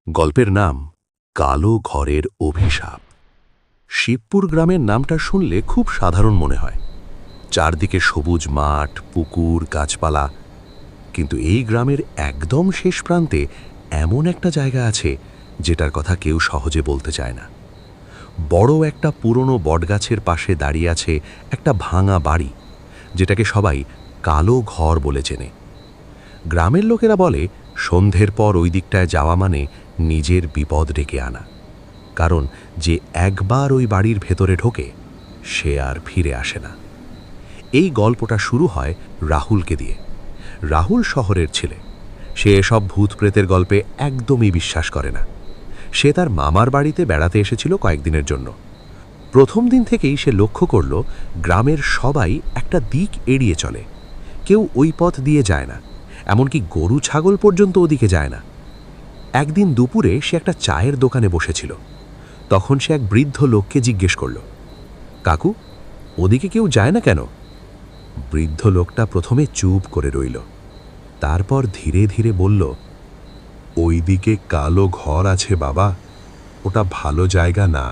গল্পের নাম কালো ঘরের অভিশাপ। শিবপুর গ্রামের নামটা শুনলে খুব সাধারণ মনে হয়, চারদিকে সবুজ মাঠ, পুকুর, গাছপালা। কিন্তু এই গ্রামের একদম শেষ প্রান্তে এমন একটা জায়গা আছে যেটার কথা কেউ সহজে বলতে চায় না। বড় একটা পুরনো বটগাছের পাশে দাঁড়িয়ে আছে একটা ভাঙা বাড়ি, যেটাকে সবাই কালো ঘর বলে চেনে। গ্রামের লোকেরা বলে সন্ধ্যের পর ওই দিকটায় যাওয়া মানে নিজের বিপদ ডেকে আনা, কারণ যে একবার ওই বাড়ির ভেতরে ঢোকে সে আর ফিরে আসে না। এই গল্পটা শুরু হয় রাহুলকে দিয়ে। রাহুল শহরের ছেলে, সে এসব ভূত প্রেতের গল্পে একদমই বিশ্বাস করে না। সে তার মামার বাড়িতে বেড়াতে এসেছিল কয়েকদিনের জন্য। প্রথম দিন থেকেই সে লক্ষ্য করল গ্রামের সবাই একটা দিক এড়িয়ে চলে, কেউ ওই পথ দিয়ে যায় না, এমনকি গরু ছাগল পর্যন্ত ওদিকে যায় না। একদিন দুপুরে সে একটা চায়ের দোকানে বসেছিল। তখন সে এক বৃদ্ধ লোককে জিজ্ঞেস করল, কাকু, ওদিকে কেউ যায় না কেন? বৃদ্ধ লোকটা প্রথমে চুপ করে রইল, তারপর ধীরে ধীরে বলল, ওই দিকে কালো ঘর আছে বাবা, ওটা ভালো জায়গা না।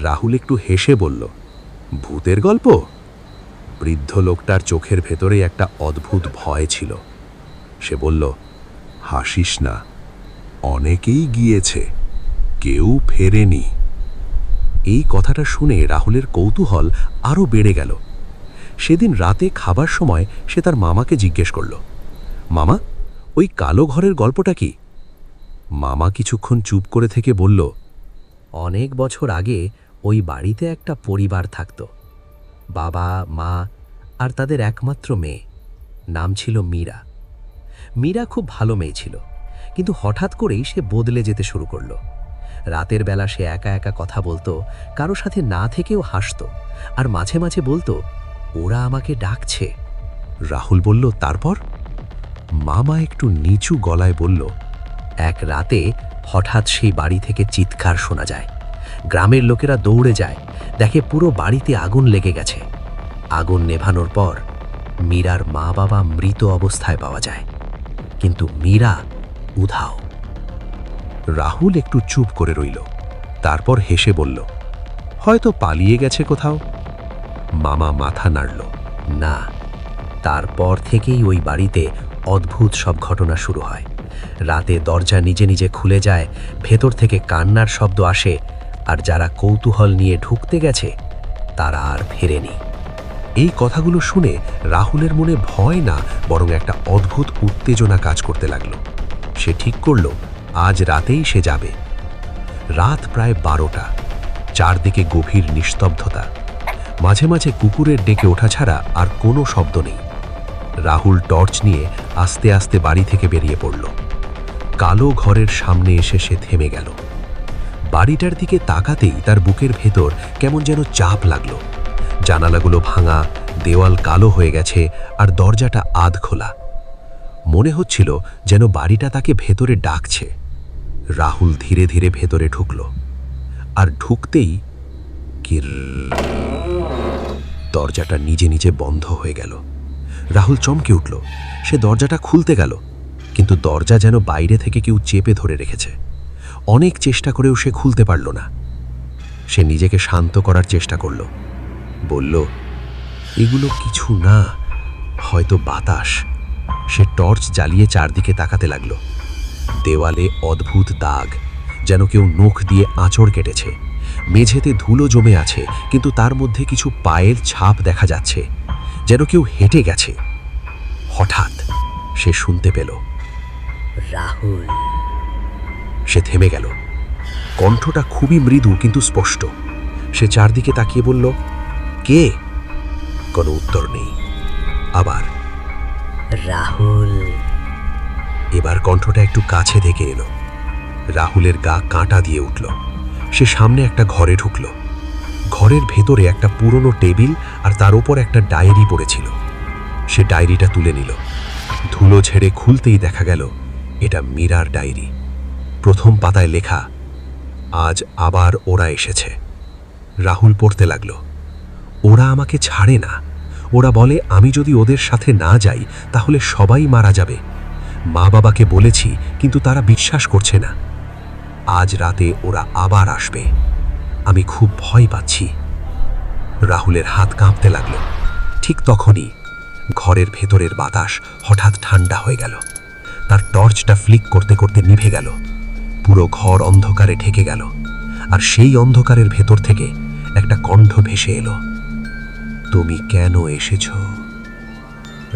রাহুল একটু হেসে বলল, ভূতের গল্প? বৃদ্ধ লোকটার চোখের ভেতরে একটা অদ্ভুত ভয় ছিল। সে বলল, হাসিস না, অনেকেই গিয়েছে, কেউ ফেরেনি। এই কথাটা শুনে রাহুলের কৌতূহল আরও বেড়ে গেল। সেদিন রাতে খাবার সময় সে তার মামাকে জিজ্ঞেস করল, মামা, ওই কালো ঘরের গল্পটা কি? মামা কিছুক্ষণ চুপ করে থেকে বলল, অনেক বছর আগে ওই বাড়িতে একটা পরিবার থাকত। বাবা, মা আর তাদের একমাত্র মেয়ে। নাম ছিল মীরা। মীরা খুব ভালো মেয়ে ছিল, কিন্তু হঠাৎ করেই সে বদলে যেতে শুরু করলো। রাতের বেলা সে একা একা কথা বলতো, কারো সাথে না থেকেও হাসতো, আর মাঝে মাঝে বলতো, ওরা আমাকে ডাকছে। রাহুল বলল, তারপর? মামা একটু নিচু গলায় বলল, এক রাতে হঠাৎ সেই বাড়ি থেকে চিৎকার শোনা যায়। গ্রামের লোকেরা দৌড়ে যায়, দেখে পুরো বাড়িতে আগুন লেগে গেছে। আগুন নেভানোর পর মীরার মা বাবা মৃত অবস্থায় পাওয়া যায়, কিন্তু মীরা উধাও। রাহুল একটু চুপ করে রইল, তারপর হেসে বলল, হয়তো পালিয়ে গেছে কোথাও। মামা মাথা নাড়ল, না, তারপর থেকেই ওই বাড়িতে অদ্ভুত সব ঘটনা শুরু হয়। রাতে দরজা নিজে নিজে খুলে যায়, ভেতর থেকে কান্নার শব্দ আসে, আর যারা কৌতূহল নিয়ে ঢুকতে গেছে তারা আর ফেরেনি। এই কথাগুলো শুনে রাহুলের মনে ভয় না, বরং একটা অদ্ভুত উত্তেজনা কাজ করতে লাগলো। সে ঠিক করল আজ রাতেই সে যাবে। রাত প্রায় 12টা, চারদিকে গভীর নিস্তব্ধতা, মাঝে মাঝে কুকুরের ডেকে ওঠা ছাড়া আর কোনো শব্দ নেই। রাহুল টর্চ নিয়ে আস্তে আস্তে বাড়ি থেকে বেরিয়ে পড়ল। কালো ঘরের সামনে এসে সে থেমে গেল। বাড়িটার দিকে তাকাতেই তার বুকের ভেতর কেমন যেন চাপ লাগলো। জানালাগুলো ভাঙা, দেওয়াল কালো হয়ে গেছে, আর দরজাটা আধ খোলা। মনে হচ্ছিল যেন বাড়িটা তাকে ভেতরে ডাকছে। রাহুল ধীরে ধীরে ভেতরে ঢুকল, আর ঢুকতেই কির, দরজাটা নিজে নিজে বন্ধ হয়ে গেল। রাহুল চমকে উঠল। সে দরজাটা খুলতে গেল, কিন্তু দরজা যেন বাইরে থেকে কেউ চেপে ধরে রেখেছে। অনেক চেষ্টা করেও সে খুলতে পারল না। সে নিজেকে শান্ত করার চেষ্টা করল, বলল, এগুলো কিছু না, হয়তো বাতাস। সে টর্চ জ্বালিয়ে চারদিকে তাকাতে লাগল। দেওয়ালে অদ্ভুত দাগ, যেন কেউ নখ দিয়ে আঁচড় কেটেছে। মেঝেতে ধুলো জমে আছে, কিন্তু তার মধ্যে কিছু পায়ের ছাপ দেখা যাচ্ছে, যেন কেউ হেঁটে গেছে। হঠাৎ সে শুনতে পেল, রাহুল। সে থেমে গেল। কণ্ঠটা খুবই মৃদু কিন্তু স্পষ্ট। সে চারদিকে তাকিয়ে বলল, কে? কোনো উত্তর নেই। আবার, রাহুল। এবার কণ্ঠটা একটু কাছে থেকে এলো। রাহুলের গা কাঁটা দিয়ে উঠল। সে সামনে একটা ঘরে ঢুকল। ঘরের ভেতরে একটা পুরনো টেবিল, আর তার উপর একটা ডায়েরি পড়েছিল। সে ডায়েরিটা তুলে নিল। ধুলো ঝেড়ে খুলতেই দেখা গেল এটা মীরার ডায়েরি। প্রথম পাতায় লেখা, আজ আবার ওরা এসেছে। রাহুল পড়তে লাগল, ওরা আমাকে ছাড়ে না। ওরা বলে আমি যদি ওদের সাথে না যাই তাহলে সবাই মারা যাবে। মা বাবাকে বলেছি, কিন্তু তারা বিশ্বাস করছে না। আজ রাতে ওরা আবার আসবে। আমি খুব ভয় পাচ্ছি। রাহুলের হাত কাঁপতে লাগলো। ঠিক তখনই ঘরের ভেতরের বাতাস হঠাৎ ঠান্ডা হয়ে গেল। তার টর্চটা ফ্লিক করতে করতে নিভে গেল। পুরো ঘর অন্ধকারে ঢেকে গেল। আর সেই অন্ধকারের ভেতর থেকে একটা কণ্ঠ ভেসে এলো, তুমি কেন এসেছ?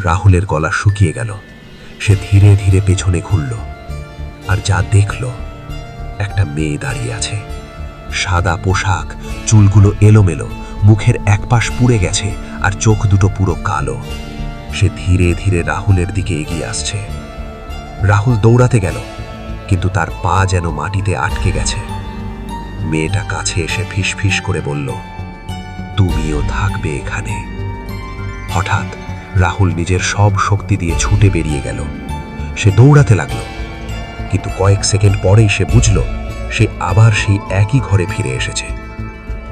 রাহুলের গলা শুকিয়ে গেল। সে ধীরে ধীরে পেছনে ঘুরল, আর যা দেখল, একটা মেয়ে দাঁড়িয়ে আছে। সাদা পোশাক, চুলগুলো এলোমেলো, মুখের একপাশ পুড়ে গেছে, আর চোখ দুটো পুরো কালো। সে ধীরে ধীরে রাহুলের দিকে এগিয়ে আসছে। রাহুল দৌড়াতে গেল, কিন্তু তার পা যেন মাটিতে আটকে গেছে। মেয়েটা কাছে এসে ফিসফিস করে বলল, তুমিও থাকবে এখানে। হঠাৎ রাহুল নিজের সব শক্তি দিয়ে ছুটে বেরিয়ে গেল। সে দৌড়াতে লাগলো, কিন্তু কয়েক সেকেন্ড পরেই সে বুঝল সে আবার সেই একই ঘরে ফিরে এসেছে।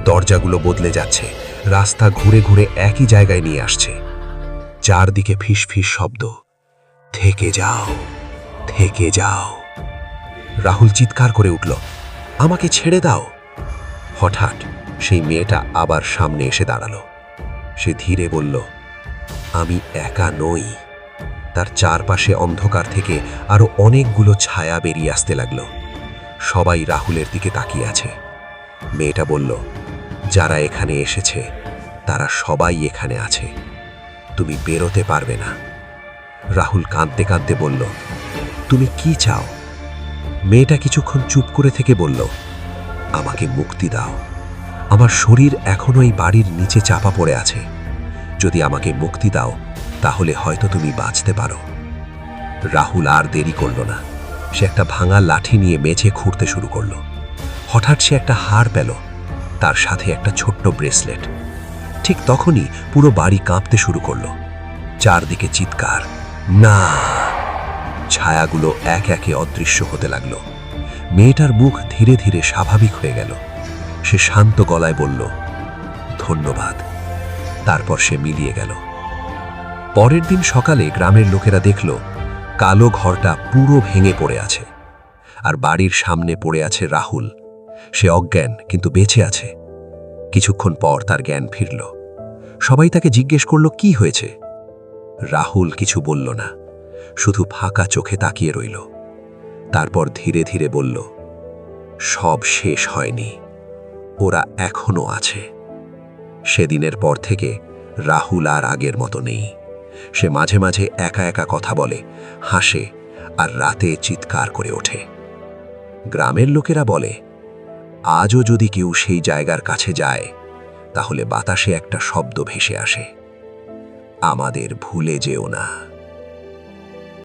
দরজাগুলো বদলে যাচ্ছে, রাস্তা ঘুরে ঘুরে একই জায়গায় নিয়ে আসছে। চারদিকে ফিসফিস শব্দ, থেকে যাও, থেকে যাও। রাহুল চিৎকার করে উঠল, আমাকে ছেড়ে দাও। হঠাৎ সেই মেয়েটা আবার সামনে এসে দাঁড়ালো। সে ধীরে বলল, আমি একা নই। তার চারপাশে অন্ধকার থেকে আরো অনেকগুলো ছায়া বেরিয়ে আসতে লাগলো। সবাই রাহুলের দিকে তাকিয়ে আছে। মেয়েটা বলল, যারা এখানে এসেছে তারা সবাই এখানে আছে, তুমি বেরোতে পারবে না। রাহুল কাঁদতে কাঁদতে বলল, তুমি কি চাও? মেয়েটা কিছুক্ষণ চুপ করে থেকে বলল, আমাকে মুক্তি দাও। আমার শরীর এখনো এই বাড়ির নিচে চাপা পড়ে আছে। যদি আমাকে মুক্তি দাও, তাহলে হয়তো তুমি বাঁচতে পারো। রাহুল আর দেরি করল না। সে একটা ভাঙা লাঠি নিয়ে মেঝে খুঁড়তে শুরু করলো। হঠাৎ সে একটা হার পেল, তার সাথে একটা ছোট্ট ব্রেসলেট। ঠিক তখনই পুরো বাড়ি কাঁপতে শুরু করলো। চারদিকে চিৎকার, না! ছায়াগুলো এক একে অদৃশ্য হতে লাগলো। মেয়েটার মুখ ধীরে ধীরে স্বাভাবিক হয়ে গেল। সে শান্ত গলায় বলল, ধন্যবাদ। তারপর সে মিলিয়ে গেল। পরের দিন সকালে গ্রামের লোকেরা দেখল কালো ঘরটা পুরো ভেঙে পড়ে আছে, আর বাড়ির সামনে পড়ে আছে রাহুল। সে অজ্ঞান, কিন্তু বেঁচে আছে। কিছুক্ষণ পর তার জ্ঞান ফিরল। সবাই তাকে জিজ্ঞেস করল, কি হয়েছে? রাহুল কিছু বলল না, শুধু ফাঁকা চোখে তাকিয়ে রইল। তারপর ধীরে ধীরে বলল, সব শেষ হয়নি, ওরা এখনো আছে। সেদিনের পর থেকে রাহুল আর আগের মতো নেই। সে মাঝে মাঝে একা একা কথা বলে, হাসে, আর রাতে চিৎকার করে ওঠে। গ্রামের লোকেরা বলে, আজও যদি কেউ সেই জায়গার কাছে যায়, তাহলে বাতাসে একটা শব্দ ভেসে আসে, আমাদের ভুলে যেও না।